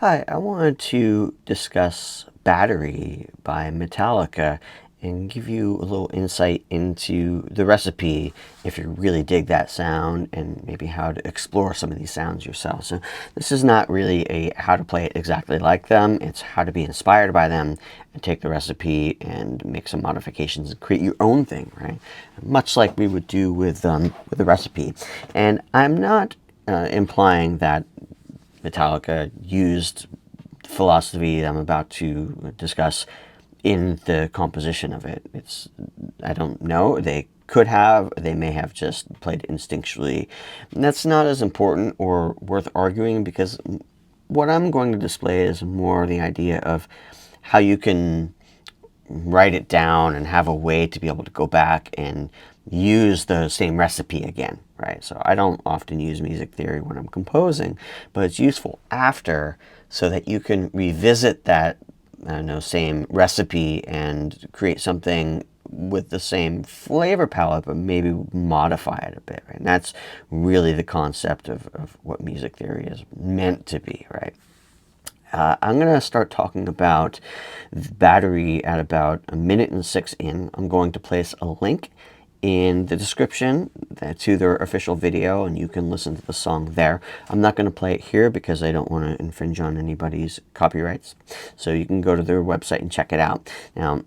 Hi, I wanted to discuss Battery by Metallica and give you a little insight into the recipe if you really dig that sound and maybe how to explore some of these sounds yourself. So this is not really a how to play it exactly like them, it's how to be inspired by them and take the recipe and make some modifications and create your own thing, right? Much like we would do with the recipe. And I'm not implying that Metallica used philosophy I'm about to discuss in the composition of it. I don't know. They could have, they may have just played instinctually. And that's not as important or worth arguing because what I'm going to display is more the idea of how you can write it down and have a way to be able to go back and use the same recipe again, right? So I don't often use music theory when I'm composing, but it's useful after so that you can revisit that same recipe and create something with the same flavor palette, but maybe modify it a bit, right? And that's really the concept of what music theory is meant to be, right? I'm going to start talking about Battery at about 1:06 in. I'm going to place a link in the description to their official video, and you can listen to the song there. I'm not going to play it here because I don't want to infringe on anybody's copyrights. So you can go to their website and check it out. Now,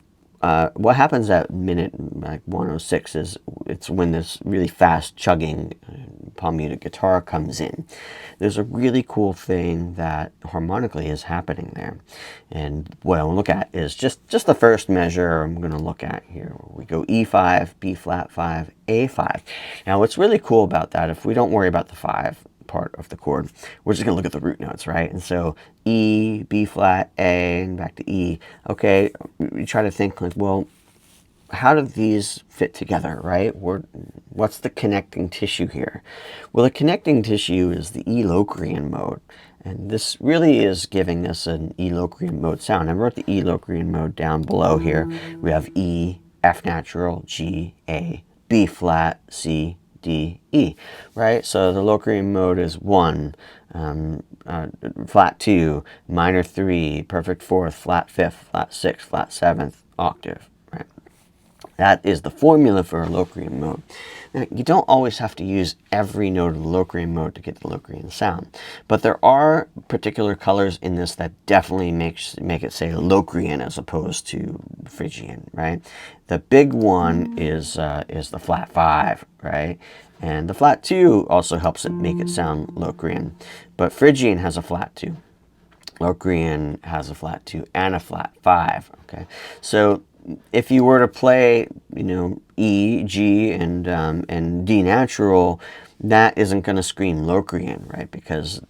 what happens at minute like 106 is it's when this really fast chugging palm muted guitar comes in. There's a really cool thing that harmonically is happening there. And what I want to look at is just the first measure I'm going to look at here. We go E5, B flat 5, A5. Now what's really cool about that, if we don't worry about the 5 part of the chord, we're just going to look at the root notes, right? And so E, B flat, A, and back to E. Okay, we try to think like, well, how do these fit together, right? What's the connecting tissue here? Well, the connecting tissue is the E Locrian mode. And this really is giving us an E Locrian mode sound. I wrote the E Locrian mode down below here. We have E, F natural, G, A, B flat, C, D, E, right? So the Locrian mode is 1, flat 2, minor 3, perfect 4th, flat 5th, flat 6th, flat 7th, octave, right? That is the formula for a Locrian mode. Now, you don't always have to use every note of the Locrian mode to get the Locrian sound, but there are particular colors in this that definitely make it say Locrian as opposed to Phrygian, right? The big one is the flat 5, right? And the flat 2 also helps it make it sound Locrian, but Phrygian has a flat 2. Locrian has a flat 2 and a flat 5, okay? So if you were to play, E, G, and D natural, that isn't going to scream Locrian, right? Because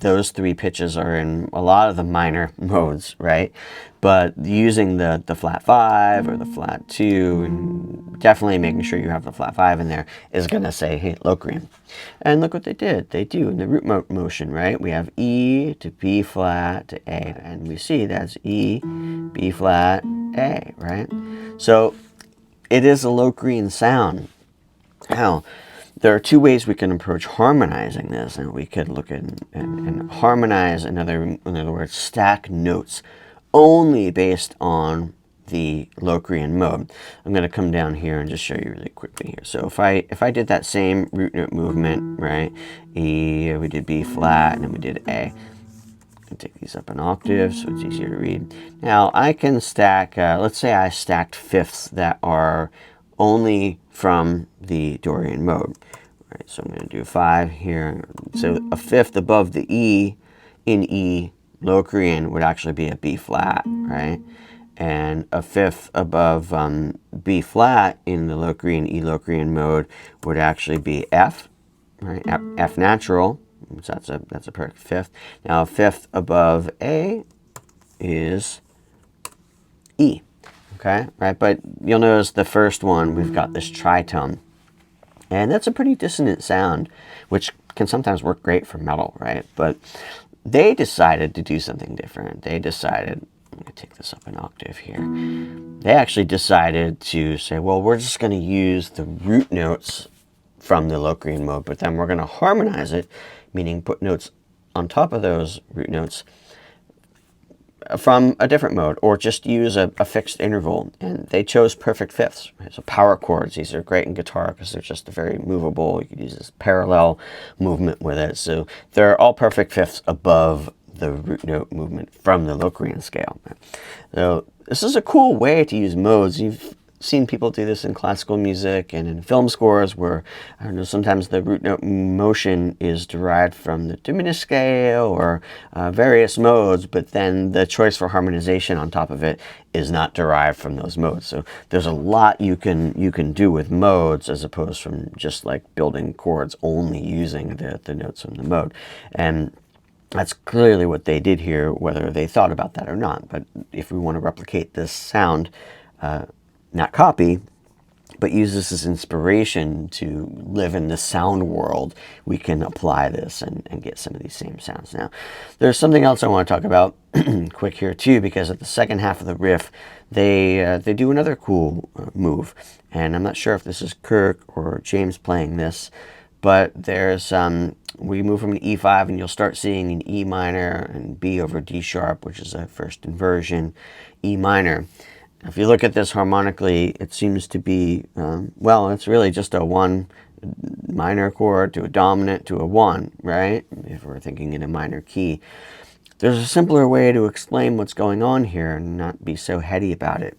those 3 pitches are in a lot of the minor modes, right? But using the flat 5 or the flat 2, and definitely making sure you have the flat 5 in there, is going to say, hey, Locrian. And look what they did. They do in the root motion, right? We have E to B flat to A, and we see that's E, B flat, A, right? So it is a Locrian sound. Now, there are 2 ways we can approach harmonizing this, and we could look at and harmonize, in other words, stack notes only based on the Locrian mode. I'm going to come down here and just show you really quickly here. So if I did that same root note movement, right? E, we did B flat, and then we did A. And take these up an octave so it's easier to read. Now I can stack, let's say I stacked fifths that are only from the Dorian mode. Right, so I'm going to do 5 here. So a fifth above the E in E Locrian would actually be a B flat, right? And a fifth above B flat in the Locrian E Locrian mode would actually be F, right? F natural. So that's a perfect fifth. Now a fifth above A is E. Okay, right? But you'll notice the first one, we've got this tritone. And that's a pretty dissonant sound, which can sometimes work great for metal, right? But they decided to do something different. They decided, I'm going to take this up an octave here. They actually decided to say, well, we're just going to use the root notes from the Locrian mode, but then we're going to harmonize it, meaning put notes on top of those root notes from a different mode, or just use a fixed interval. And they chose perfect fifths. Right? So power chords, these are great in guitar because they're just very movable. You could use this parallel movement with it. So they're all perfect fifths above the root note movement from the Locrian scale. So this is a cool way to use modes. You've seen people do this in classical music and in film scores where, I don't know, sometimes the root note motion is derived from the diminished scale or various modes, but then the choice for harmonization on top of it is not derived from those modes. So there's a lot you can do with modes as opposed from just like building chords only using the notes from the mode. And that's clearly what they did here, whether they thought about that or not. But if we want to replicate this sound, not copy, but use this as inspiration to live in the sound world, we can apply this and get some of these same sounds. Now, there's something else I want to talk about quick here too, because at the second half of the riff, they do another cool move. And I'm not sure if this is Kirk or James playing this, but there's we move from an E5 and you'll start seeing an E minor and B over D sharp, which is a first inversion, E minor. If you look at this harmonically, it seems to be, well, it's really just a 1 minor chord to a dominant to a 1, right? If we're thinking in a minor key. There's a simpler way to explain what's going on here and not be so heady about it.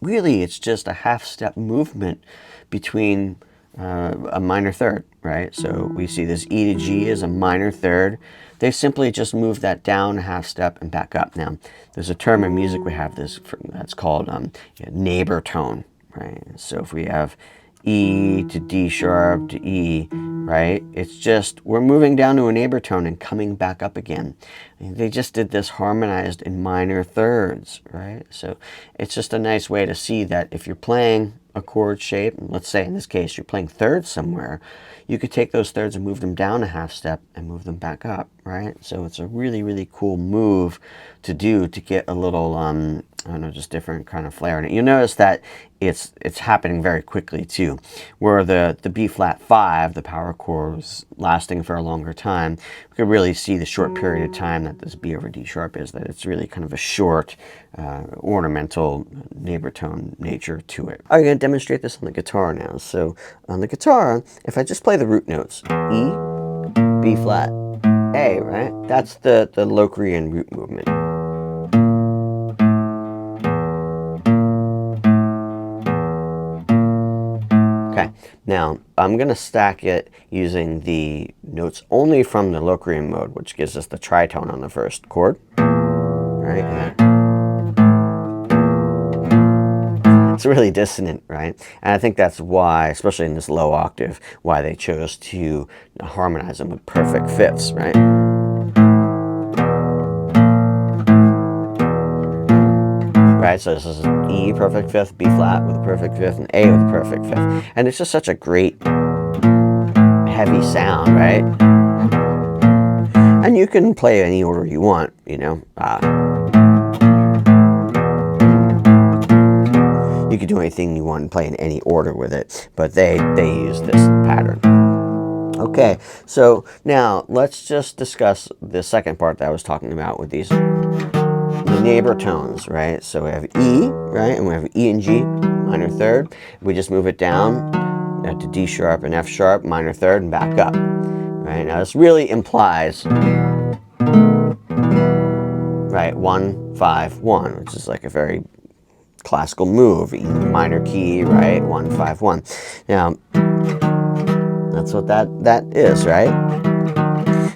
Really, it's just a half-step movement between a minor third, right? So we see this E to G as a minor third. They simply just move that down a half step and back up. Now, there's a term in music we have this that's called neighbor tone, right? So if we have E to D sharp to E, right? It's just, we're moving down to a neighbor tone and coming back up again. They just did this harmonized in minor thirds, right? So it's just a nice way to see that if you're playing a chord shape, let's say in this case you're playing thirds somewhere, you could take those thirds and move them down a half step and move them back up, right? So it's a really, really cool move to do to get a little, I don't know, just different kind of flair in it. You'll notice that it's happening very quickly too, where the B flat 5, the power chord, was lasting for a longer time. We could really see the short period of time that this B over D sharp is, that it's really kind of a short, ornamental neighbor tone nature to it. I'm going to demonstrate this on the guitar now. So on the guitar, if I just play the root notes, E, B flat, A, right? That's the Locrian root movement. Okay, now I'm going to stack it using the notes only from the Locrian mode, which gives us the tritone on the first chord, right? And it's really dissonant, right? And I think that's why, especially in this low octave, why they chose to harmonize them with perfect fifths, right? Right, so this is E perfect fifth, B flat with a perfect fifth, and A with a perfect fifth. And it's just such a great heavy sound, right? And you can play any order you want, you know. You could do anything you want and play in any order with it, but they use this pattern. Okay, so now let's just discuss the second part that I was talking about with these neighbor tones, right? So we have E, right, and we have E and G, minor third. We just move it down to D sharp and F sharp, minor third, and back up. Right, now this really implies, right, 1, 5, 1, which is like a very classical move, E minor key, right, 1, 5, 1. Now, that's what that is, right?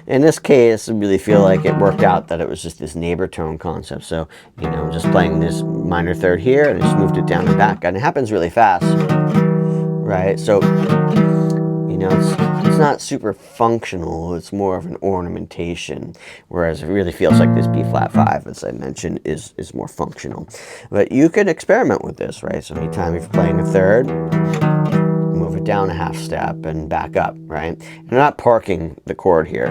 In this case, I really feel like it worked out that it was just this neighbor tone concept. So, you know, I'm just playing this minor third here, and I just moved it down and back, and it happens really fast, right? So, you know, it's not super functional. It's more of an ornamentation, whereas it really feels like this B flat 5, as I mentioned, is more functional. But you can experiment with this, right? So anytime you're playing a third, move it down a half step and back up, right? You're not parking the chord here.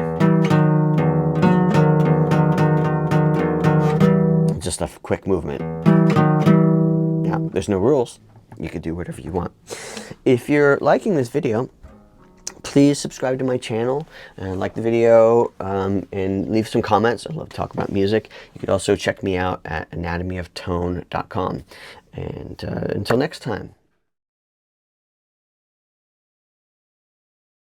Just a quick movement. Now, there's no rules. You can do whatever you want. If you're liking this video, please subscribe to my channel and like the video, and leave some comments. I'd love to talk about music. You could also check me out at anatomyoftone.com. And until next time.